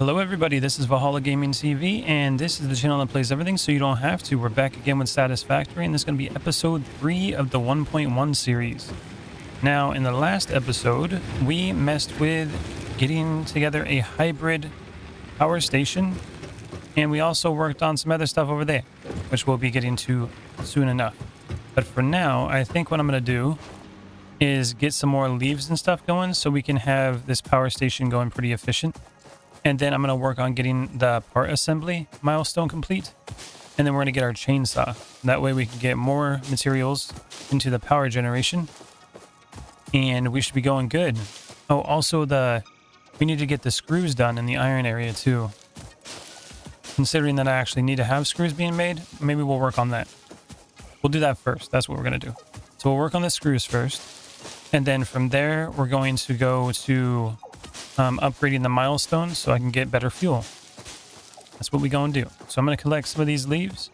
Hello everybody, this is Valhalla Gaming TV, and this is the channel that plays everything so you don't have to. We're back again with Satisfactory, and this is going to be episode 3 of the 1.1 series. Now, in the last episode, we messed with getting together a hybrid power station, and we also worked on some other stuff over there, which we'll be getting to soon enough. But for now, I think what I'm going to do is get some more leaves and stuff going so we can have this power station going pretty efficient. And then I'm going to work on getting the part assembly milestone complete. And then we're going to get our chainsaw. That way we can get more materials into the power generation. And we should be going good. Oh, also we need to get the screws done in the iron area too. Considering that I actually need to have screws being made, maybe we'll work on that. We'll do that first. That's what we're going to do. So we'll work on the screws first. And then from there, we're going to go to upgrading the milestones so I can get better fuel. That's what we're going to do. So I'm going to collect some of these leaves,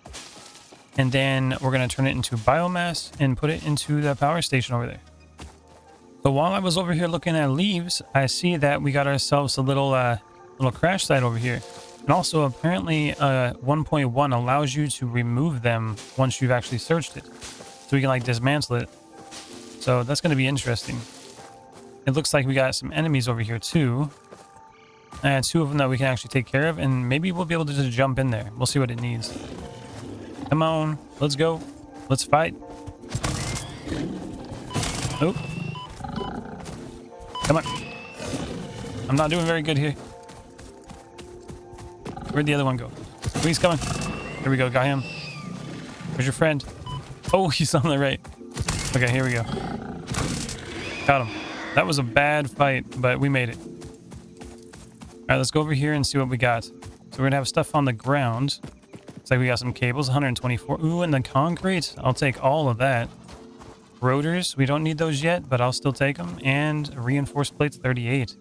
and then we're going to turn it into biomass and put it into the power station over there. But while I was over here looking at leaves, I see that we got ourselves a little crash site over here. And also apparently 1.1 allows you to remove them once you've actually searched it. So we can like dismantle it. So that's going to be interesting. It looks like we got some enemies over here too. And 2 of them that we can actually take care of. And maybe we'll be able to just jump in there. We'll see what it needs. Come on. Let's go. Let's fight. Oh. Come on. I'm not doing very good here. Where'd the other one go? Oh, he's coming. Here we go. Got him. Where's your friend? Oh, he's on the right. Okay, here we go. Got him. That was a bad fight, but we made it. All right, let's go over here and see what we got. So we're going to have stuff on the ground. Looks like we got some cables, 124. Ooh, and the concrete. I'll take all of that. Rotors, we don't need those yet, but I'll still take them. And reinforced plates, 38.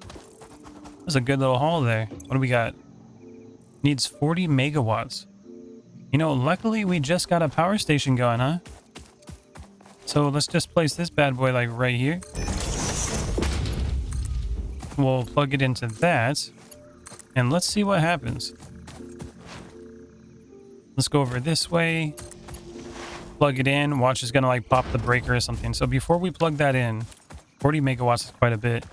That's a good little haul there. What do we got? Needs 40 megawatts. You know, luckily we just got a power station going, huh? So let's just place this bad boy like right here. We'll plug it into that, and let's see what happens. Let's go over this way, plug it in. Watch is gonna like pop the breaker or something. So before we plug that in, 40 megawatts is quite a bit.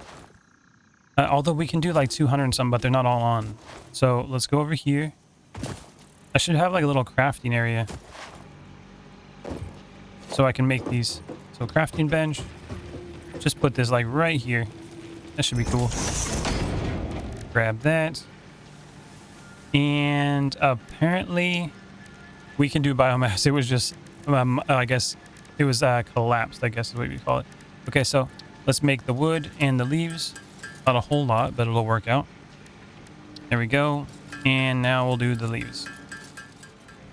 Although we can do like 200 and some, but they're not all on. So let's go over here. I should have like a little crafting area so I can make these. So crafting bench, just put this like right here. That should be cool. Grab that. And apparently we can do biomass. It was just, I guess it was collapsed, I guess is what we call it. Okay, so let's make the wood and the leaves. Not a whole lot, but it'll work out. There we go. And now we'll do the leaves.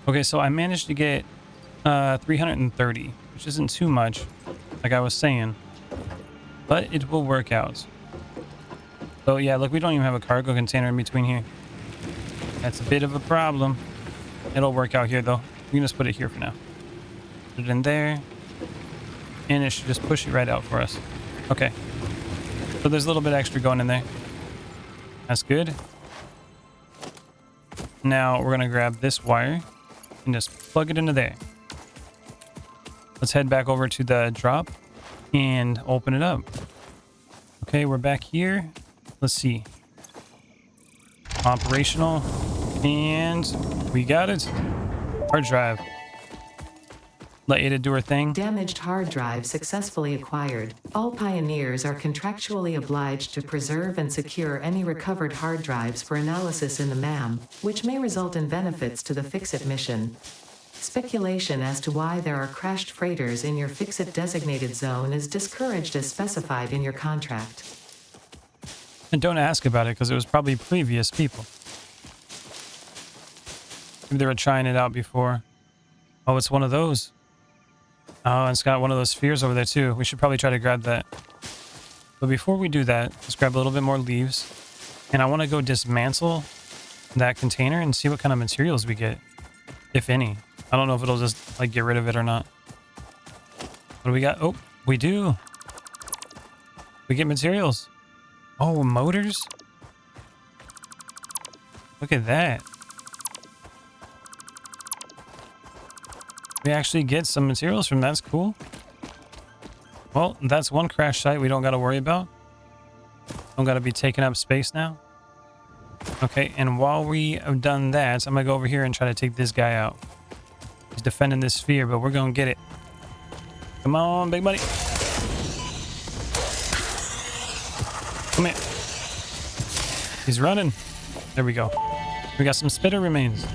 Okay, so I managed to get 330, which isn't too much, like I was saying. But it will work out. So yeah, look, we don't even have a cargo container in between here. That's a bit of a problem. It'll work out here though. We can just put it here for now. Put it in there. And it should just push it right out for us. Okay. So there's a little bit extra going in there. That's good. Now we're going to grab this wire and just plug it into there. Let's head back over to the drop and open it up. Okay, we're back here. Let's see. Operational. And we got it. Hard drive. Let Ada do her thing. Damaged hard drive successfully acquired. All pioneers are contractually obliged to preserve and secure any recovered hard drives for analysis in the MAM, which may result in benefits to the Fix-It mission. Speculation as to why there are crashed freighters in your Fix-It designated zone is discouraged as specified in your contract. And don't ask about it because it was probably previous people. Maybe they were trying it out before. Oh, it's one of those. Oh, and it's got one of those spheres over there too. We should probably try to grab that. But before we do that, let's grab a little bit more leaves. And I want to go dismantle that container and see what kind of materials we get. If any. I don't know if it'll just like get rid of it or not. What do we got? Oh, we do. We get materials. Oh, motors? Look at that. We actually get some materials from that. That's cool. Well, that's one crash site we don't got to worry about. Don't got to be taking up space now. Okay, and while we have done that, I'm going to go over here and try to take this guy out. He's defending this sphere, but we're going to get it. Come on, big buddy. Come here. He's running. There we go. We got some spitter remains.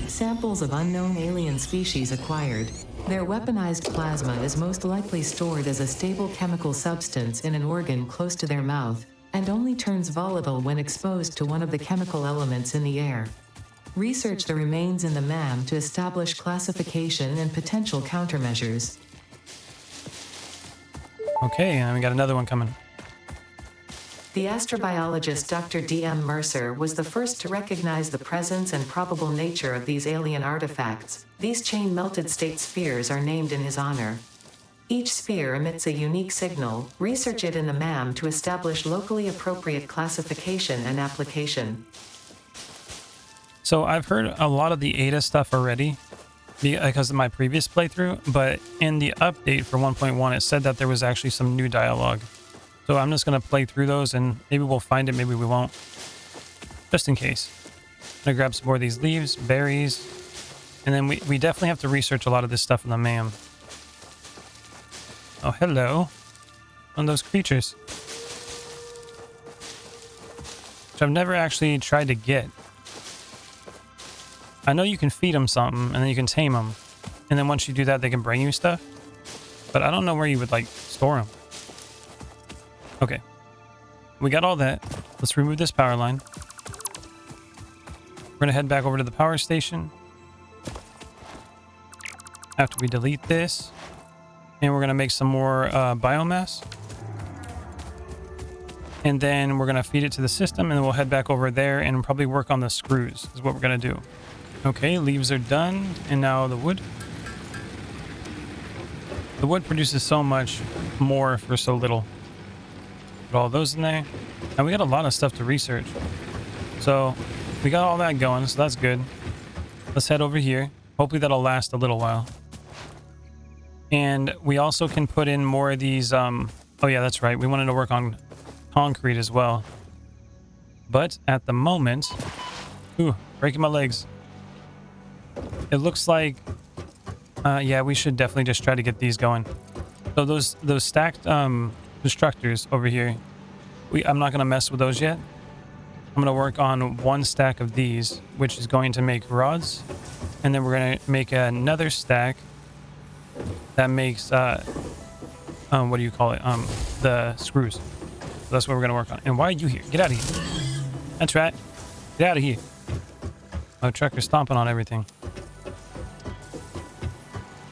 Samples of unknown alien species acquired. Their weaponized plasma is most likely stored as a stable chemical substance in an organ close to their mouth, and only turns volatile when exposed to one of the chemical elements in the air. Research the remains in the MAM to establish classification and potential countermeasures. Okay, and we got another one coming. The astrobiologist Dr. D.M. Mercer was the first to recognize the presence and probable nature of these alien artifacts. These chain-melted state spheres are named in his honor. Each sphere emits a unique signal. Research it in the MAM to establish locally appropriate classification and application. So I've heard a lot of the ADA stuff already because of my previous playthrough, but in the update for 1.1 it said that there was actually some new dialogue. So I'm just going to play through those and maybe we'll find it, maybe we won't. Just in case. I'm going to grab some more of these leaves, berries, and then we definitely have to research a lot of this stuff in the MAM. Oh, hello. One of those creatures. Which I've never actually tried to get. I know you can feed them something and then you can tame them. And then once you do that, they can bring you stuff. But I don't know where you would, like, store them. Okay, we got all that. Let's remove this power line. We're gonna head back over to the power station after we delete this, and we're gonna make some more biomass, and then we're gonna feed it to the system, and then we'll head back over there and probably work on the screws is what we're gonna do. Okay, leaves are done, and now the wood. The wood produces so much more for so little. Put all those in there, and we got a lot of stuff to research, so we got all that going, so that's good. Let's head over here. Hopefully that'll last a little while, and we also can put in more of these oh yeah, that's right, we wanted to work on concrete as well, but at the moment, ooh, breaking my legs. It looks like yeah, we should definitely just try to get these going. So those stacked constructors over here, I'm not going to mess with those yet. I'm going to work on one stack of these, which is going to make rods, and then we're going to make another stack that makes what do you call it, the screws. So that's what we're going to work on. And why are you here? Get out of here. That's right, get out of here. My trucker's stomping on everything.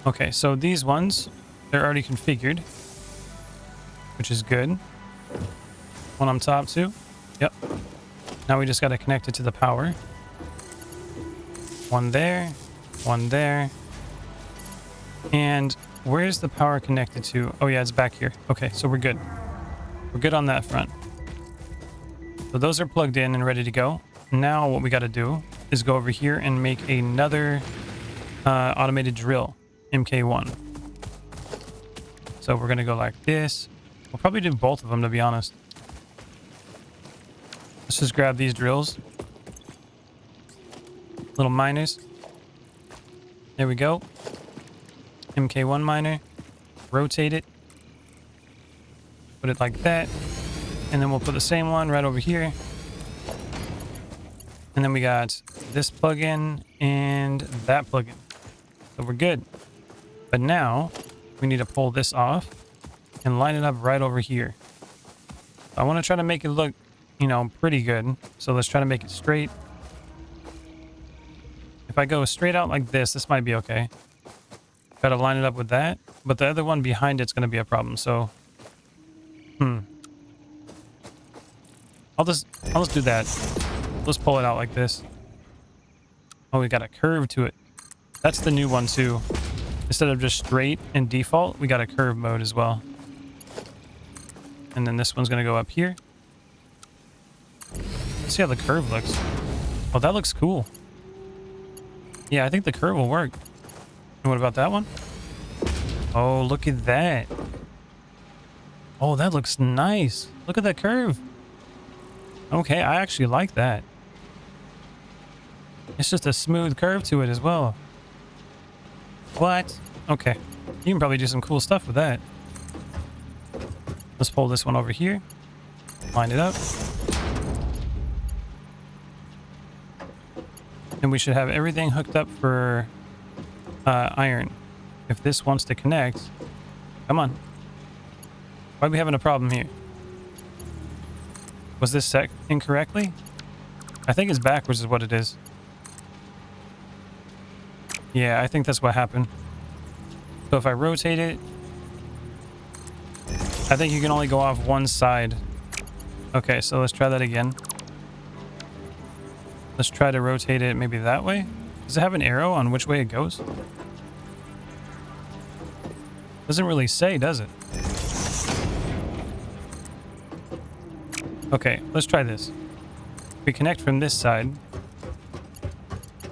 Okay, so these ones, they're already configured, which is good. One on top too. Yep. Now we just got to connect it to the power. One there, one there. And where's the power connected to? Oh yeah, it's back here. Okay, so we're good. We're good on that front. So those are plugged in and ready to go. Now what we got to do is go over here and make another automated drill, MK1. So we're going to go like this. We'll probably do both of them, to be honest. Let's just grab these drills. Little miners. There we go. MK1 miner. Rotate it. Put it like that. And then we'll put the same one right over here. And then we got this plugin and that plugin. So we're good. But now we need to pull this off and line it up right over here. I want to try to make it look, you know, pretty good. So let's try to make it straight. If I go straight out like this might be okay. Got to line it up with that. But the other one behind it's going to be a problem. So, I'll just do that. Let's pull it out like this. Oh, we got a curve to it. That's the new one too. Instead of just straight and default, we got a curve mode as well. And then this one's going to go up here. Let's see how the curve looks. Oh, that looks cool. Yeah, I think the curve will work. And what about that one? Oh, look at that. Oh, that looks nice. Look at that curve. Okay, I actually like that. It's just a smooth curve to it as well. What? Okay. You can probably do some cool stuff with that. Let's pull this one over here. Line it up. And we should have everything hooked up for iron. If this wants to connect... Come on. Why are we having a problem here? Was this set incorrectly? I think it's backwards is what it is. Yeah, I think that's what happened. So if I rotate it, I think you can only go off one side. Okay, so let's try that again. Let's try to rotate it maybe that way. Does it have an arrow on which way it goes? Doesn't really say, does it? Okay, let's try this. We connect from this side.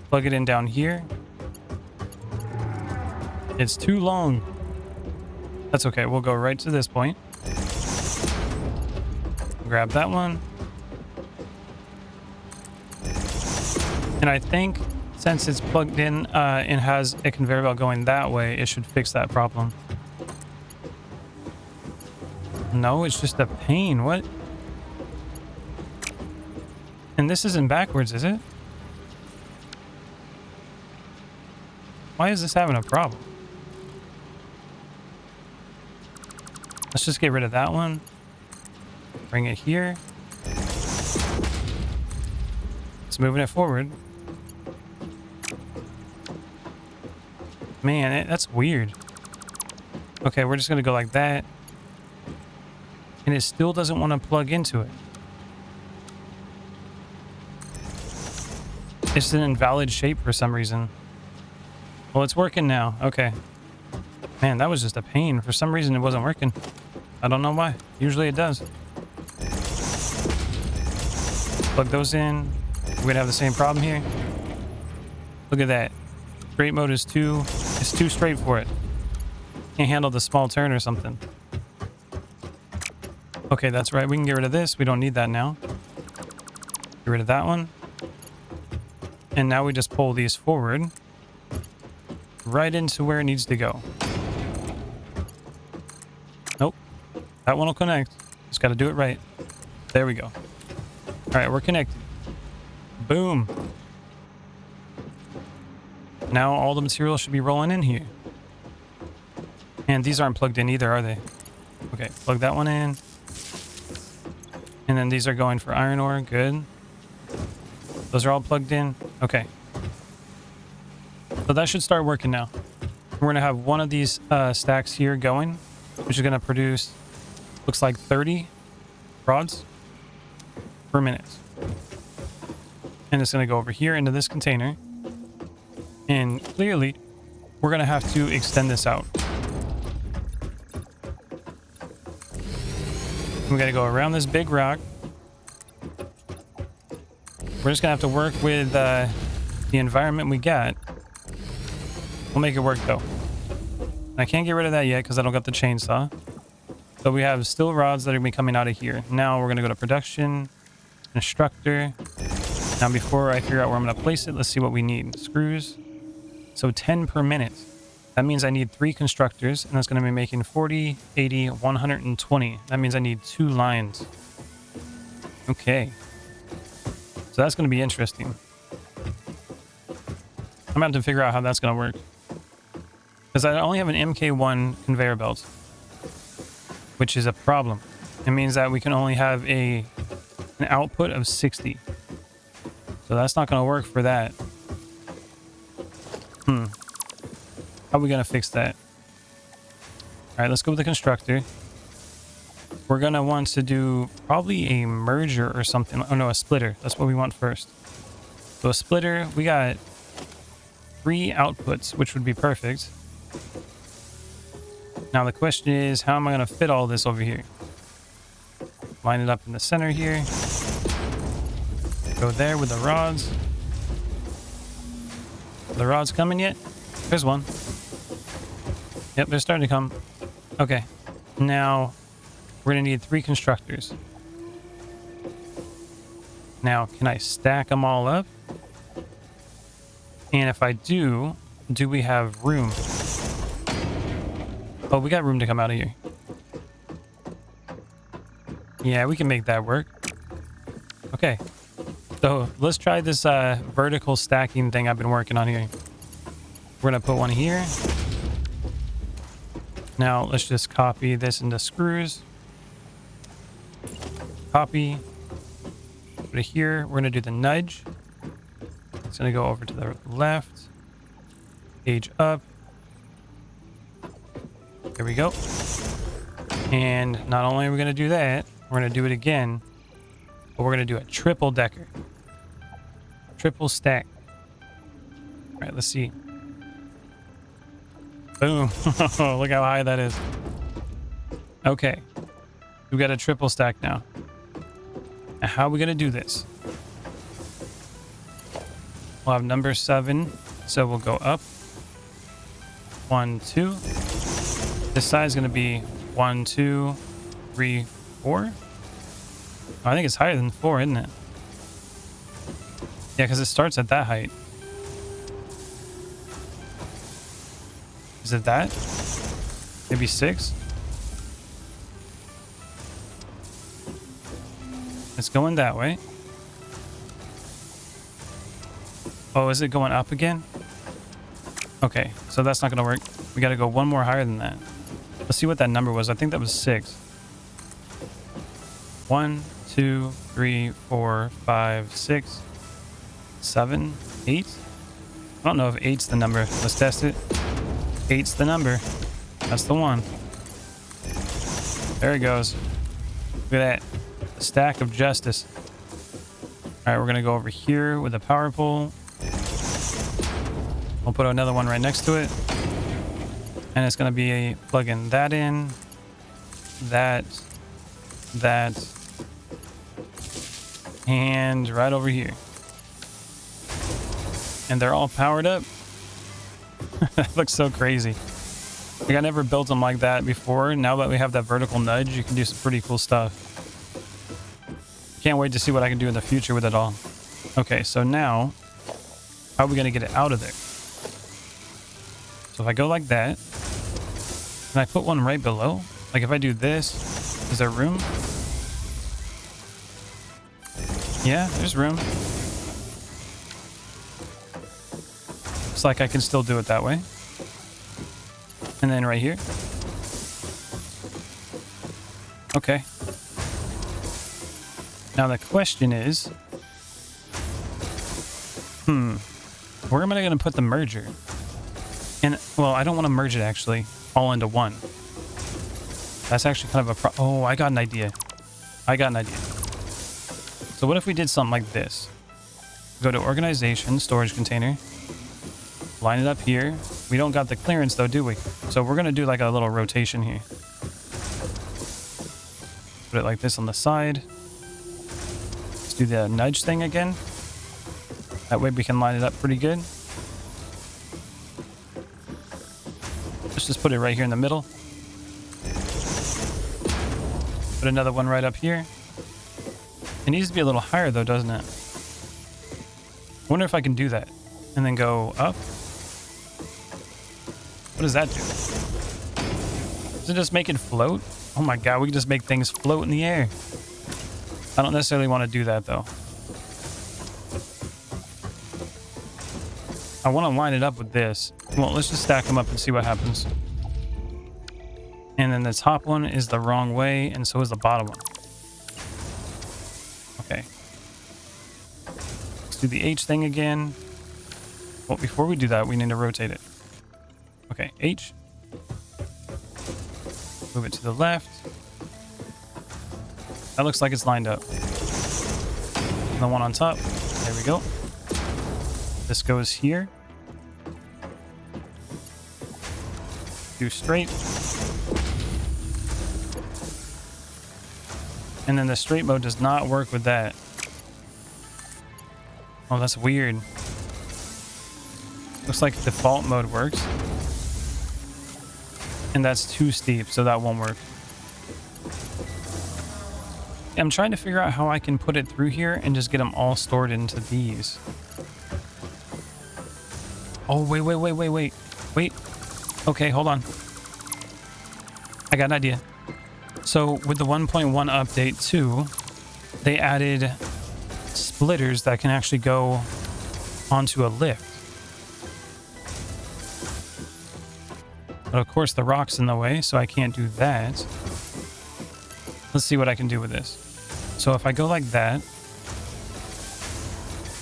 Plug it in down here. It's too long. That's okay. We'll go right to this point. Grab that one. And I think since it's plugged in and has a conveyor belt going that way, it should fix that problem. No, it's just a pain. What? And this isn't backwards, is it? Why is this having a problem? Let's just get rid of that one. Bring it here. It's moving it forward. Man, that's weird. Okay, we're just going to go like that. And it still doesn't want to plug into it. It's an invalid shape for some reason. Well, it's working now. Okay. Man, that was just a pain. For some reason, it wasn't working. I don't know why. Usually it does. Plug those in. We're going to have the same problem here. Look at that. Straight mode is it's too straight for it. Can't handle the small turn or something. Okay, that's right. We can get rid of this. We don't need that now. Get rid of that one. And now we just pull these forward. Right into where it needs to go. Nope. That one will connect. Just got to do it right. There we go. All right, we're connected. Boom. Now all the material should be rolling in here. And these aren't plugged in either, are they? Okay, plug that one in. And then these are going for iron ore. Good. Those are all plugged in. Okay. So that should start working now. We're going to have one of these stacks here going, which is going to produce, looks like 30 rods per minute. And it's going to go over here into this container. And clearly, we're going to have to extend this out. We got to go around this big rock. We're just going to have to work with the environment we got. We'll make it work, though. I can't get rid of that yet because I don't got the chainsaw. So we have steel rods that are going to be coming out of here. Now we're going to go to production, instructor. Now before I figure out where I'm going to place it, let's see what we need. Screws. So 10 per minute. That means I need 3 constructors, and that's going to be making 40, 80, 120. That means I need 2 lines. Okay. So that's going to be interesting. I'm going to have to figure out how that's going to work. Because I only have an MK1 conveyor belt, which is a problem. It means that we can only have an output of 60. So that's not going to work for that. How are we going to fix that? All right, let's go with the constructor. We're going to want to do probably a merger or something. Oh, no, a splitter. That's what we want first. So a splitter, we got 3 outputs, which would be perfect. Now the question is, how am I going to fit all this over here? Line it up in the center here. Go there with the rods. The rods coming yet? There's one. Yep, they're starting to come. Okay. Now, we're going to need 3 constructors. Now, can I stack them all up? And if I do we have room? Oh, we got room to come out of here. Yeah, we can make that work. Okay. So let's try this vertical stacking thing I've been working on here. We're going to put one here. Now let's just copy this into screws. Copy. Put it here. We're going to do the nudge. It's going to go over to the left. Page up. There we go. And not only are we going to do that, we're going to do it again, but we're going to do a triple decker. Triple stack. All right, let's see. Boom. Look how high that is. Okay. We got a triple stack now. Now how are we going to do this? We'll have number 7. So we'll go up. 1, 2. This side is going to be 1, 2, 3, 4. Oh, I think it's higher than 4, isn't it? Yeah, because it starts at that height. Is it that? Maybe 6? It's going that way. Oh, is it going up again? Okay, so that's not going to work. We got to go one more higher than that. Let's see what that number was. I think that was 6. 1, 2, 3, 4, 5, 6, 7, 8. I don't know if 8's the number. Let's test it. 8's the number. That's the one. There it goes. Look at that. Stack of justice. Alright, we're going to go over here with a power pole. We'll put another one right next to it. And it's going to be a plug-in that in. That. And right over here. And they're all powered up. That looks so crazy. Like I never built them like that before. Now that we have that vertical nudge, you can do some pretty cool stuff. Can't wait to see what I can do in the future with it all. Okay, so now, how are we going to get it out of there? So if I go like that, can I put one right below? Like if I do this, is there room? Yeah, there's room. Looks like I can still do it that way. And then right here. Okay. Now the question is, where am I going to put the merger? And, well, I don't want to merge it actually all into one. That's actually kind of a oh, I got an idea. So what if we did something like this? Go to organization, storage container. Line it up here. We don't got the clearance though, do we? So we're going to do like a little rotation here. Put it like this on the side. Let's do the nudge thing again. That way we can line it up pretty good. Let's just put it right here in the middle. Put another one right up here. It needs to be a little higher though, doesn't it? I wonder if I can do that. And then go up. What does that do? Does it just make it float? Oh my god, we can just make things float in the air. I don't necessarily want to do that though. I want to line it up with this. Well, let's just stack them up and see what happens. And then the top one is the wrong way, and so is the bottom one. Okay. Let's do the H thing again. Well, before we do that, we need to rotate it. Okay, H. Move it to the left. That looks like it's lined up. And the one on top. There we go. This goes here. Do straight. And then the straight mode does not work with that. Oh, that's weird. Looks like default mode works. And that's too steep, so that won't work. I'm trying to figure out how I can put it through here and just get them all stored into these. Oh, wait. Okay, hold on. I got an idea. So with the 1.1 update too, they added splitters that can actually go onto a lift. But of course the rock's in the way, so I can't do that. Let's see what I can do with this. So if I go like that,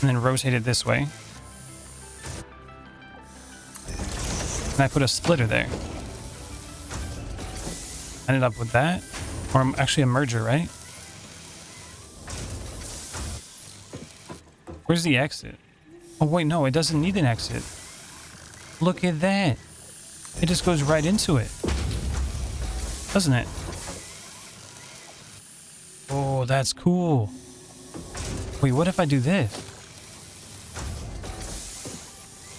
and then rotate it this way, and I put a splitter there. Ended up with that, or actually a merger, right? Where's the exit? Oh wait, no, it doesn't need an exit. Look at that. It just goes right into it, doesn't it? Oh, that's cool. Wait, what if I do this?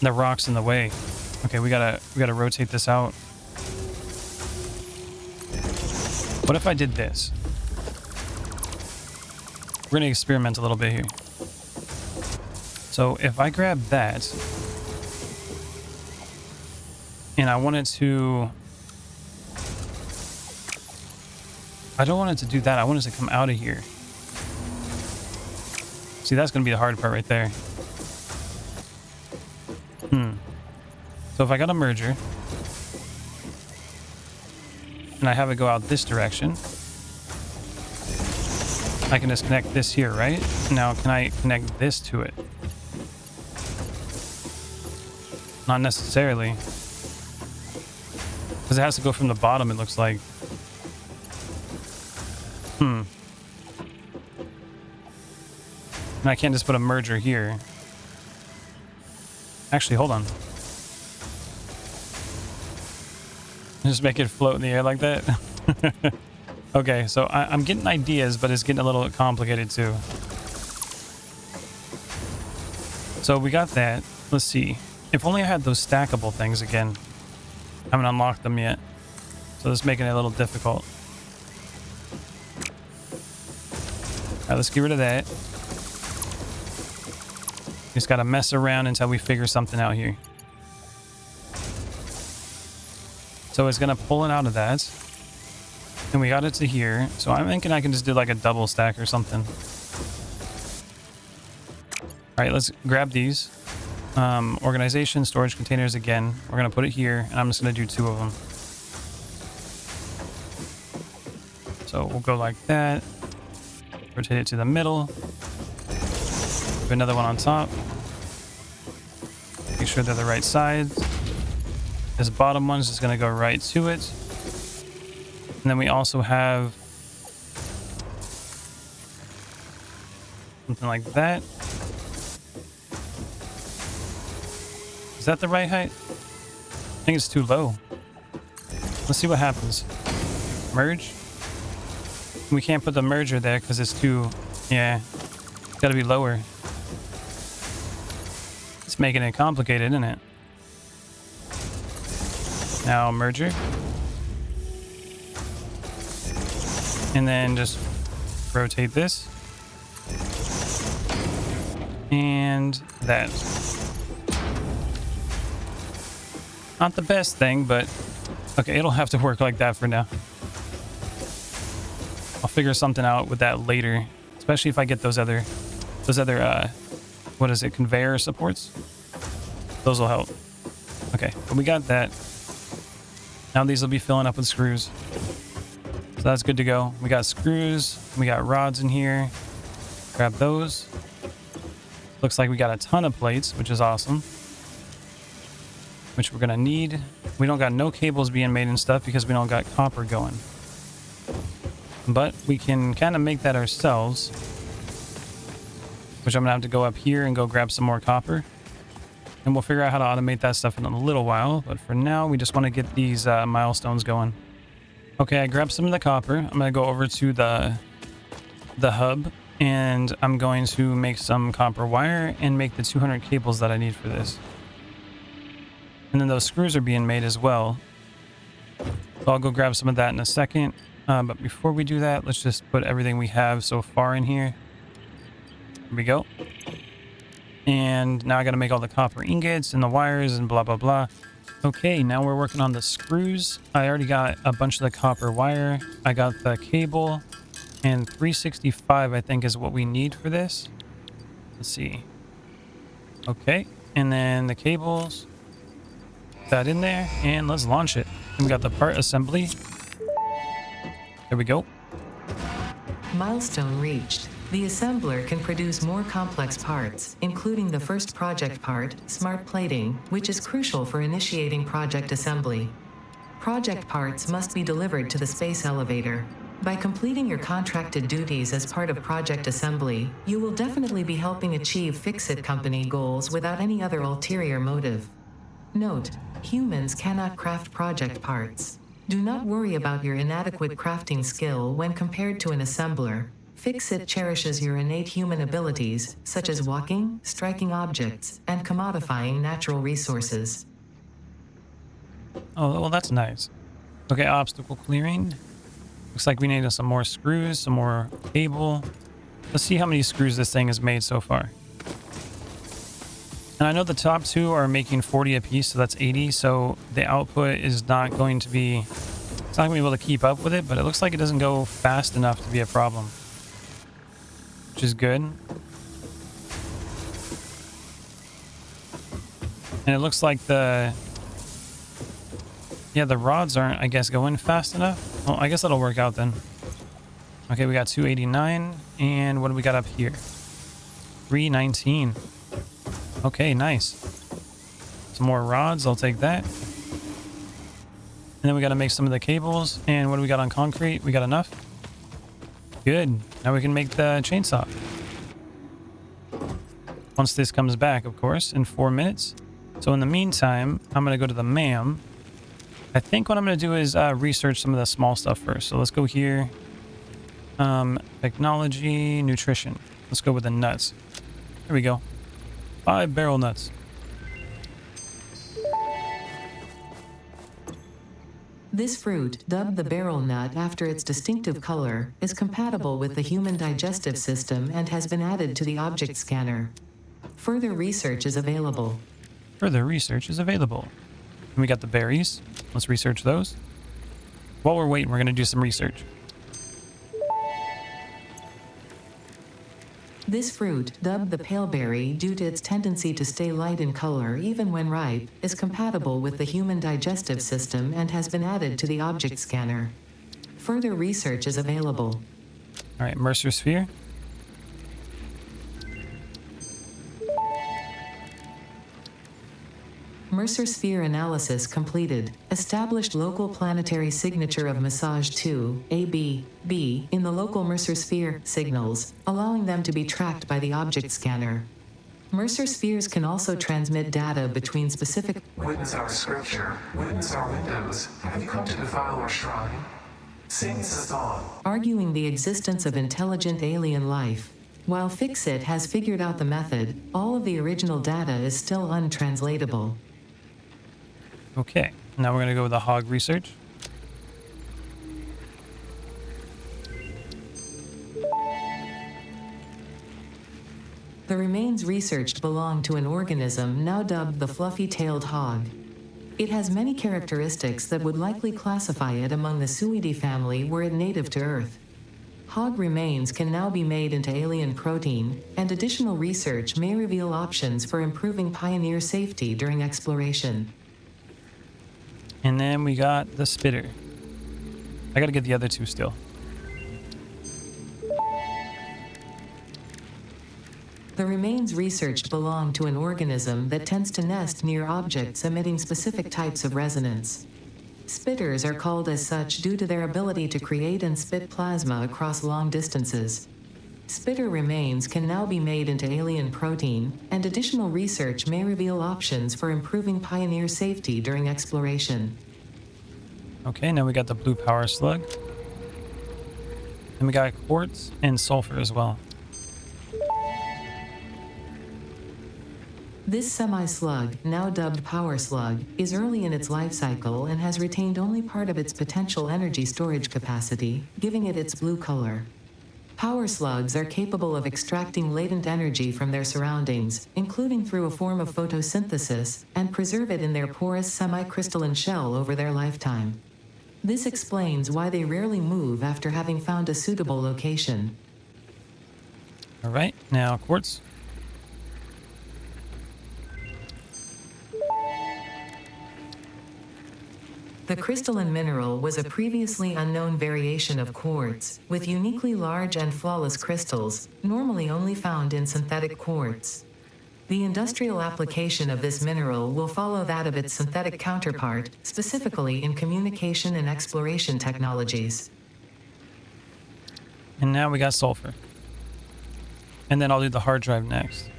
The rock's in the way. Okay, we gotta rotate this out. What if I did this? We're gonna experiment a little bit here. So if I grab that, and I want it to... I don't want it to do that. I want it to come out of here. See, that's going to be the hard part right there. So if I got a merger, and I have it go out this direction, I can just connect this here, right? Now, can I connect this to it? Not necessarily. Because it has to go from the bottom, it looks like. And I can't just put a merger here. Actually, hold on. Just make it float in the air like that. Okay, so I'm getting ideas, but it's getting a little complicated too. So we got that. Let's see. If only I had those stackable things again. I haven't unlocked them yet. So that's making it a little difficult. Alright, let's get rid of that. Just gotta mess around until we figure something out here. So it's gonna pull it out of that. And we got it to here. So I'm thinking I can just do like a double stack or something. Alright, let's grab these. Organization, storage containers again. We're gonna put it here, and I'm just gonna do 2 of them. So we'll go like that. Rotate it to the middle. Put another one on top. Make sure they're the right size. This bottom one's just gonna go right to it. And then we also have something like that. Is that the right height? I think it's too low. Let's see what happens. Merge. We can't put the merger there because it's too... Yeah. It's gotta be lower. It's making it complicated, isn't it? Now merger. And then just rotate this. And that. Not the best thing, but okay, it'll have to work like that for now. I'll figure something out with that later, especially if I get those other what is it, conveyor supports? Those will help. Okay, but we got that. Now these will be filling up with screws. So that's good to go. We got screws, we got rods in here. Grab those. Looks like we got a ton of plates, which is awesome. Which we're gonna need. We don't got no cables being made and stuff because we don't got copper going. But we can kind of make that ourselves. Which I'm gonna have to go up here and go grab some more copper. And we'll figure out how to automate that stuff in a little while. But for now, we just want to get these milestones going. Okay, I grabbed some of the copper. I'm gonna go over to the hub. And I'm going to make some copper wire and make the 200 cables that I need for this. And then those screws are being made as well. So I'll go grab some of that in a second. But before we do that, let's just put everything we have so far in here. Here we go. And now I got to make all the copper ingots and the wires and blah, blah, blah. Okay, now we're working on the screws. I already got a bunch of the copper wire. I got the cable. And 365, I think, is what we need for this. Let's see. Okay, and then the cables. Put that in there, and let's launch it. And we got the part assembly. There we go. Milestone reached. The assembler can produce more complex parts, including the first project part, smart plating, which is crucial for initiating project assembly. Project parts must be delivered to the space elevator. By completing your contracted duties as part of project assembly, you will definitely be helping achieve Fix-It company goals without any other ulterior motive. Note: humans cannot craft project parts. Do not worry about your inadequate crafting skill when compared to an assembler. Fix-It cherishes your innate human abilities, such as walking, striking objects, and commodifying natural resources. Oh, well, that's nice. Okay, obstacle clearing. Looks like we need some more screws, some more cable. Let's see how many screws this thing has made so far. And I know the top two are making 40 apiece, so that's 80. So the output is not going to be... It's not going to be able to keep up with it, but it looks like it doesn't go fast enough to be a problem. Which is good. And it looks like the... Yeah, the rods aren't, I guess, going fast enough. Well, I guess that'll work out then. Okay, we got 289. And what do we got up here? 319. Okay, nice. Some more rods, I'll take that. And then we got to make some of the cables. And what do we got on concrete? We got enough? Good. Now we can make the chainsaw. Once this comes back, of course, in 4 minutes. So in the meantime, I'm going to go to the MAM. I think what I'm going to do is research some of the small stuff first. So let's go here. Technology, nutrition. Let's go with the nuts. There we go. 5 barrel nuts. This fruit, dubbed the barrel nut after its distinctive color, is compatible with the human digestive system and has been added to the object scanner. Further research is available. Further research is available. And we got the berries. Let's research those. While we're waiting, we're going to do some research. This fruit, dubbed the paleberry due to its tendency to stay light in color even when ripe, is compatible with the human digestive system and has been added to the object scanner. Further research is available. All right, Mercer Sphere. Mercer sphere analysis completed. Established local planetary signature of massage 2, AB, in the local Mercer sphere signals, allowing them to be tracked by the object scanner. Mercer spheres can also transmit data between specific... Witness our scripture. Witness our windows. Have you come to defile our shrine? Sing us on. Arguing the existence of intelligent alien life. While Fix-It has figured out the method, all of the original data is still untranslatable. Okay, now we're going to go with the hog research. The remains researched belong to an organism now dubbed the fluffy-tailed hog. It has many characteristics that would likely classify it among the Suidae family were it native to Earth. Hog remains can now be made into alien protein, and additional research may reveal options for improving pioneer safety during exploration. And then we got the spitter. I got to get the other two still. The remains researched belong to an organism that tends to nest near objects emitting specific types of resonance. Spitters are called as such due to their ability to create and spit plasma across long distances. Spitter remains can now be made into alien protein, and additional research may reveal options for improving pioneer safety during exploration. Okay, now we got the blue power slug. And we got quartz and sulfur as well. This semi-slug, now dubbed power slug, is early in its life cycle and has retained only part of its potential energy storage capacity, giving it its blue color. Power slugs are capable of extracting latent energy from their surroundings, including through a form of photosynthesis, and preserve it in their porous semi-crystalline shell over their lifetime. This explains why they rarely move after having found a suitable location. All right, now quartz. The crystalline mineral was a previously unknown variation of quartz, with uniquely large and flawless crystals, normally only found in synthetic quartz. The industrial application of this mineral will follow that of its synthetic counterpart, specifically in communication and exploration technologies. And now we got sulfur. And then I'll do the hard drive next.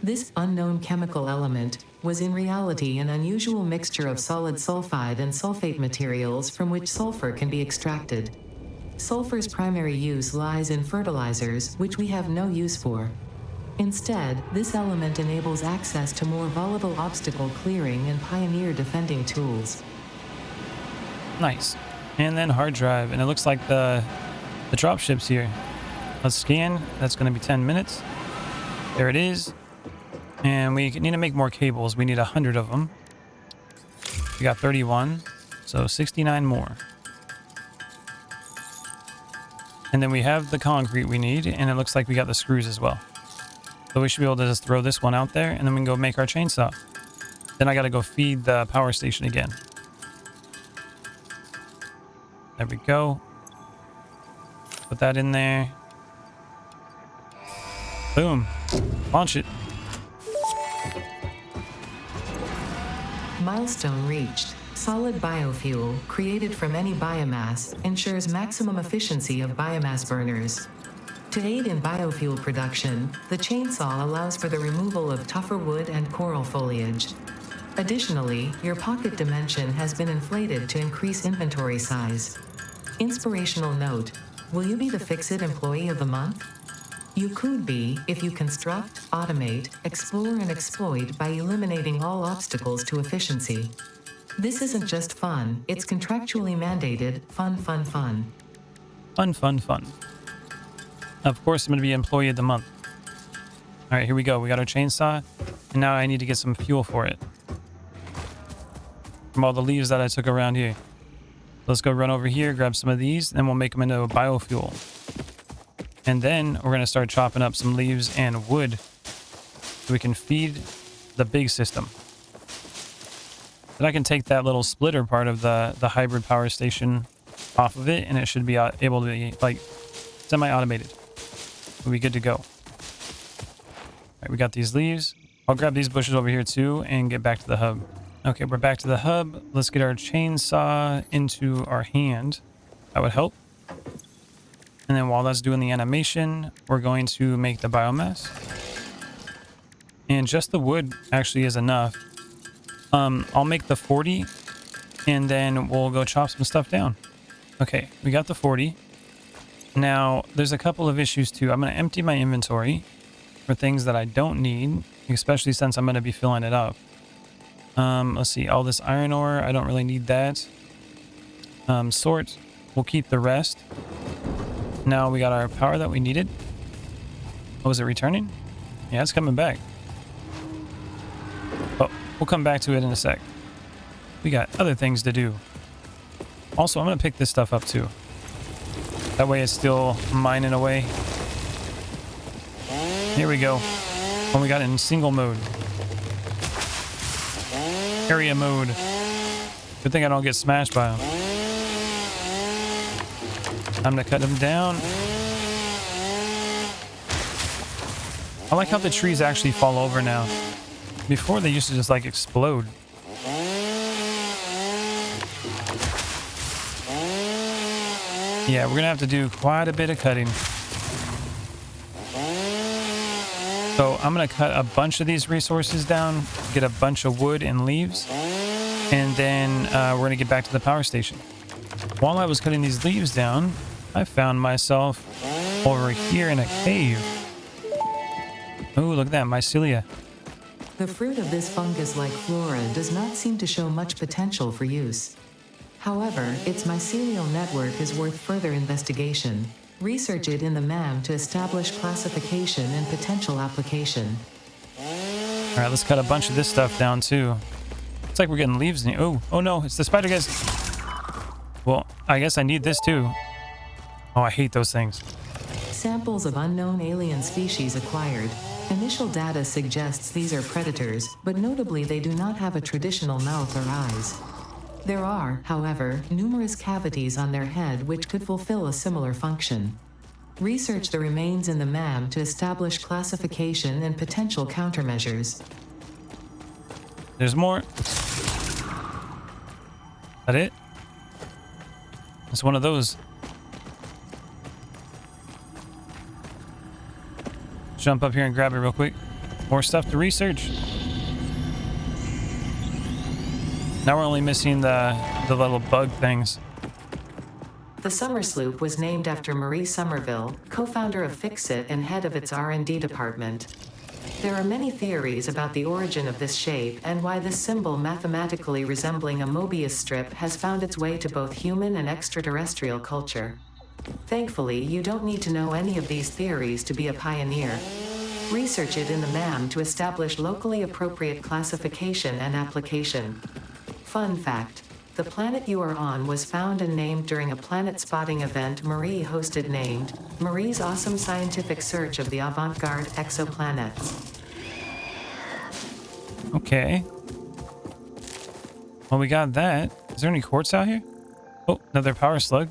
This unknown chemical element was in reality an unusual mixture of solid sulfide and sulfate materials from which sulfur can be extracted. Sulfur's primary use lies in fertilizers, which we have no use for. Instead, this element enables access to more volatile obstacle clearing and pioneer defending tools. Nice. And then hard drive. And it looks like the dropship's here. Let's scan. That's going to be 10 minutes. There it is. And we need to make more cables. We need 100 of them. We got 31. So 69 more. And then we have the concrete we need. And it looks like we got the screws as well. So we should be able to just throw this one out there. And then we can go make our chainsaw. Then I got to go feed the power station again. There we go. Put that in there. Boom. Launch it. Milestone reached. Solid biofuel, created from any biomass, ensures maximum efficiency of biomass burners. To aid in biofuel production, the chainsaw allows for the removal of tougher wood and coral foliage. Additionally, your pocket dimension has been inflated to increase inventory size. Inspirational note: will you be the Fix-It Employee of the Month? You could be if you construct, automate, explore, and exploit by eliminating all obstacles to efficiency. This isn't just fun, it's contractually mandated fun, fun, fun. Fun, fun, fun. Of course, I'm going to be Employee of the Month. All right, here we go. We got our chainsaw. And now I need to get some fuel for it. From all the leaves that I took around here. Let's go run over here, grab some of these, and we'll make them into a biofuel. And then we're going to start chopping up some leaves and wood so we can feed the big system. Then I can take that little splitter part of the hybrid power station off of it, and it should be able to be like semi-automated. We'll be good to go. All right, we got these leaves. I'll grab these bushes over here too and get back to the hub. Okay, we're back to the hub. Let's get our chainsaw into our hand. That would help. And then while that's doing the animation, we're going to make the biomass. And just the wood actually is enough. I'll make the 40 and then we'll go chop some stuff down. Okay, we got the 40. Now, there's a couple of issues too. I'm going to empty my inventory for things that I don't need, especially since I'm going to be filling it up. Let's see, all this iron ore, I don't really need that. Sort, we'll keep the rest. Now we got our power that we needed. Oh, is it returning? Yeah, it's coming back. Oh, we'll come back to it in a sec. We got other things to do. Also, I'm going to pick this stuff up too. That way it's still mining away. Here we go. Oh, we got it in single mode. Area mode. Good thing I don't get smashed by them. Time to cut them down. I like how the trees actually fall over now. Before they used to just like explode. Yeah, we're gonna have to do quite a bit of cutting. So I'm gonna cut a bunch of these resources down, get a bunch of wood and leaves, and then we're gonna get back to the power station. While I was cutting these leaves down, I found myself over here in a cave. Oh, look at that, mycelia. The fruit of this fungus-like flora does not seem to show much potential for use. However, its mycelial network is worth further investigation. Research it in the MAM to establish classification and potential application. All right, let's cut a bunch of this stuff down too. It's like we're getting leaves in here. Oh no, it's the spider guys. Well, I guess I need this too. Oh, I hate those things. Samples of unknown alien species acquired. Initial data suggests these are predators, but notably they do not have a traditional mouth or eyes. There are, however, numerous cavities on their head which could fulfill a similar function. Research the remains in the MAM to establish classification and potential countermeasures. There's more. That it? It's one of those. Jump up here and grab it real quick. More stuff to research. Now we're only missing the little bug things. The Summer Sloop was named after Marie Somerville, co-founder of Fixit and head of its R&D department. There are many theories about the origin of this shape and why this symbol mathematically resembling a Mobius strip has found its way to both human and extraterrestrial culture. Thankfully, you don't need to know any of these theories to be a pioneer. Research it in the MAM to establish locally appropriate classification and application. Fun fact: the planet you are on was found and named during a planet spotting event Marie hosted named Marie's Awesome Scientific Search of the Avant-Garde Exoplanets. Okay. Well, we got that. Is there any quartz out here? Oh, another power slug.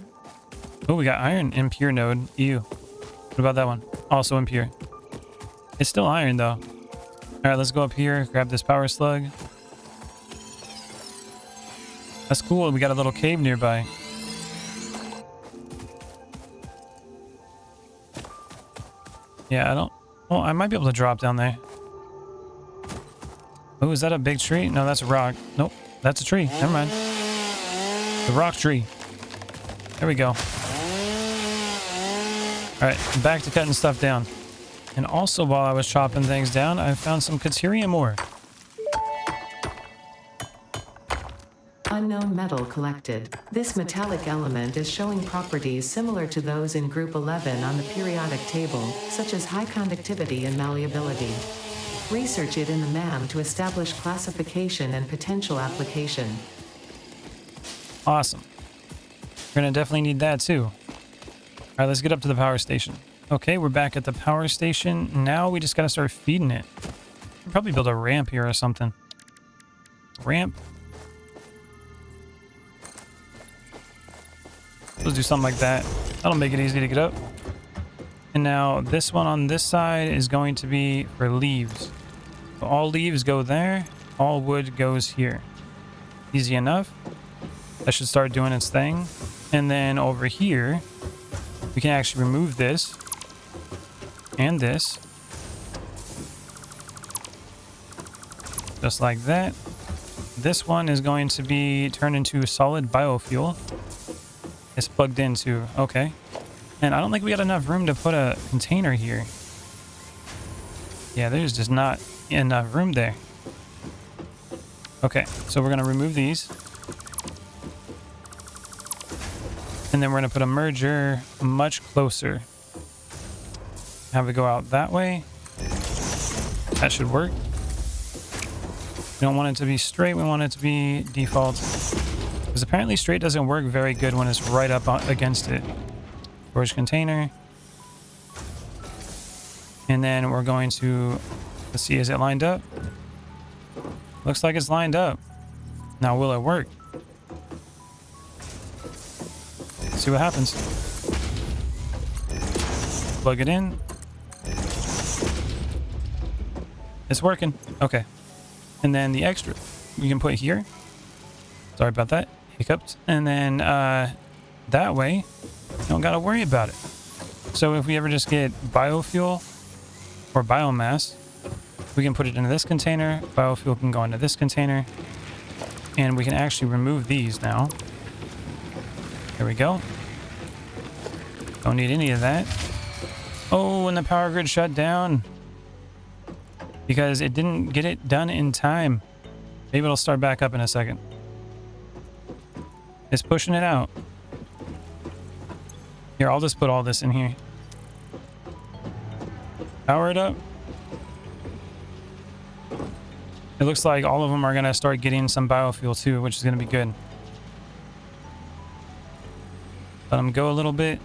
Oh, we got iron. Impure node. Ew. What about that one? Also impure. It's still iron, though. All right, let's go up here. Grab this power slug. That's cool. We got a little cave nearby. Yeah, I don't... Well, I might be able to drop down there. Oh, is that a big tree? No, that's a rock. Nope, that's a tree. Never mind. The rock tree. There we go. All right, back to cutting stuff down. And also, while I was chopping things down, I found some Caterium ore. Unknown metal collected. This metallic element is showing properties similar to those in Group 11 on the periodic table, such as high conductivity and malleability. Research it in the MAM to establish classification and potential application. Awesome. We're going to definitely need that too. All right, let's get up to the power station. Okay, we're back at the power station. Now we just got to start feeding it. We'll probably build a ramp here or something. Ramp. Let's do something like that. That'll make it easy to get up. And now this one on this side is going to be for leaves. So all leaves go there. All wood goes here. Easy enough. That should start doing its thing. And then over here, we can actually remove this and this. Just like that. This one is going to be turned into solid biofuel. It's plugged into, okay. And I don't think we got enough room to put a container here. Yeah, there's just not enough room there. Okay, so we're gonna remove these. And then we're gonna put a merger much closer. Have it go out that way. That should work. We don't want it to be straight, we want it to be default. Because apparently straight doesn't work very good when it's right up against it. Storage container. And then we're going to, let's see, is it lined up? Looks like it's lined up. Now will it work? Let's see what happens. Plug it in. It's working. Okay. And then the extra we can put here. Sorry about that. Hiccups. And then that way, you don't got to worry about it. So if we ever just get biofuel or biomass, we can put it into this container. Biofuel can go into this container. And we can actually remove these now. There we go. Don't need any of that. Oh, and the power grid shut down. because it didn't get it done in time. Maybe it'll start back up in a second. It's pushing it out. Here, I'll just put all this in here. Power it up. It looks like all of them are going to start getting some biofuel too, which is going to be good. Let them go a little bit.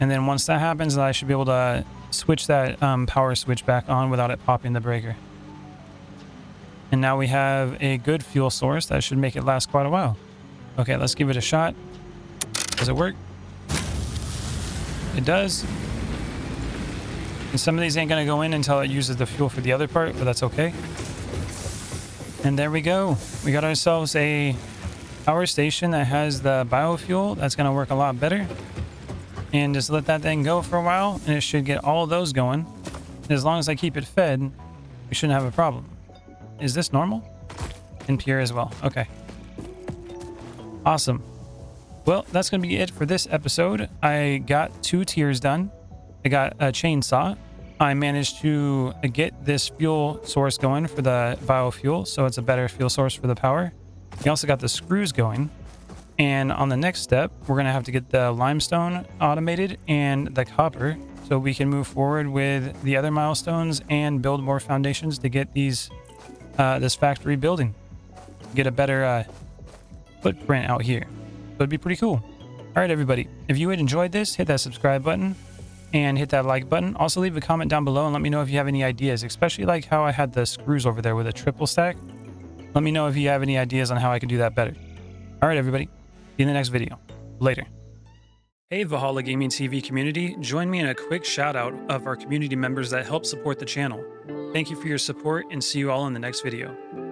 And then once that happens, I should be able to switch that power switch back on without it popping the breaker. And now we have a good fuel source that should make it last quite a while. Okay, let's give it a shot. Does it work? It does. And some of these ain't going to go in until it uses the fuel for the other part, but that's okay. And there we go. We got ourselves a power station that has the biofuel. That's going to work a lot better. And just let that thing go for a while, and it should get all of those going. And as long as I keep it fed, we shouldn't have a problem. Is this normal? And pure as well. Okay. Awesome. Well, that's going to be it for this episode. I got 2 tiers done. I got a chainsaw. I managed to get this fuel source going for the biofuel, so it's a better fuel source for the power. We also got the screws going. And on the next step, we're going to have to get the limestone automated and the copper so we can move forward with the other milestones and build more foundations to get these this factory building. Get a better footprint out here. So it'd be pretty cool. All right, everybody. If you had enjoyed this, hit that subscribe button and hit that like button. Also, leave a comment down below and let me know if you have any ideas, especially like how I had the screws over there with a triple stack. Let me know if you have any ideas on how I could do that better. All right, everybody. See you in the next video. Later. Hey, Valhalla Gaming TV community. Join me in a quick shout out of our community members that help support the channel. Thank you for your support and see you all in the next video.